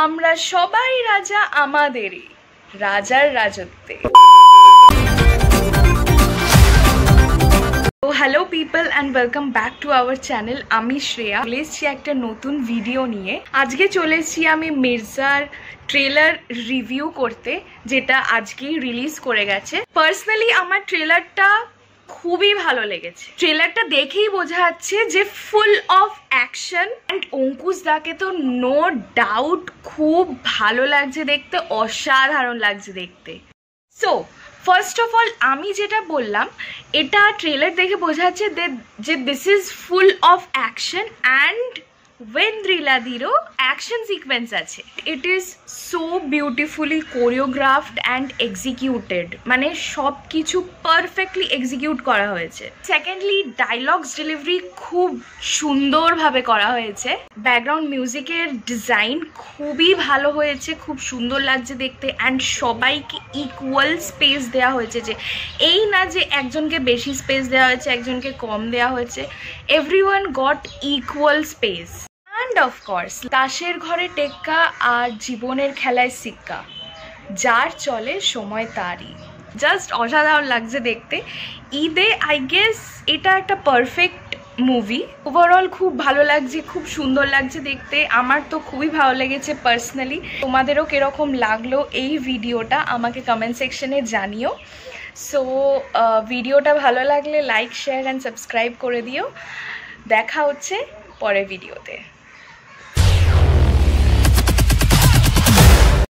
আমরা সবাই রাজা আমাদেরই রাজার রাজত্বে। তো hello people and welcome back to our channel. আমি শ্রেয়া চলে এসেছি একটা নতুন ভিডিও নিয়ে। আজকে চলে এসেছি আমি মির্জার ট্রেলার রিভিউ করতে, যেটা আজকেই রিলিজ করে গেছে। পার্সোনালি আমার ট্রেলারটা খুবই ভালো লেগেছে। ট্রেলারটা দেখেই বোঝা যাচ্ছে যে ফুল অফ অ্যাকশন অ্যান্ড অঙ্কুশ দাকে তো নো ডাউট খুব ভালো লাগছে দেখতে, অসাধারণ লাগছে দেখতে। সো ফার্স্ট অফ অল আমি যেটা বললাম, এটা ট্রেলার দেখে বোঝা যাচ্ছে যে this is full of action and ওয়েন্দ্রিলাদিরও অ্যাকশন সিকোয়েন্স আছে। It is so beautifully choreographed and executed, মানে সব কিছু পারফেক্টলি এক্সিকিউট করা হয়েছে। সেকেন্ডলি ডায়লগস ডেলিভারি খুব সুন্দরভাবে করা হয়েছে। ব্যাকগ্রাউন্ড মিউজিকের ডিজাইন খুবই ভালো হয়েছে, খুব সুন্দর লাগছে দেখতে। অ্যান্ড সবাইকে ইকুয়াল স্পেস দেওয়া হয়েছে, যে এই না যে একজনকে বেশি স্পেস দেওয়া হয়েছে একজনকে কম দেওয়া হয়েছে, everyone got equal space. And of course তাসের ঘরে টেক্কা আর জীবনের খেলায় সিক্কা, যার চলে সময় তারই। জাস্ট অসাধারণ লাগছে দেখতে। ঈদে আই গেস এটা একটা পারফেক্ট মুভি। ওভারঅল খুব ভালো লাগছে, খুব সুন্দর লাগছে দেখতে। আমার তো খুবই ভালো লেগেছে পার্সোনালি। তোমাদেরও কীরকম লাগলো এই ভিডিওটা আমাকে কমেন্ট সেকশনে জানিও। সো ভিডিওটা ভালো লাগলে লাইক, শেয়ার অ্যান্ড সাবস্ক্রাইব করে দিও। দেখা হচ্ছে পরের ভিডিওতে।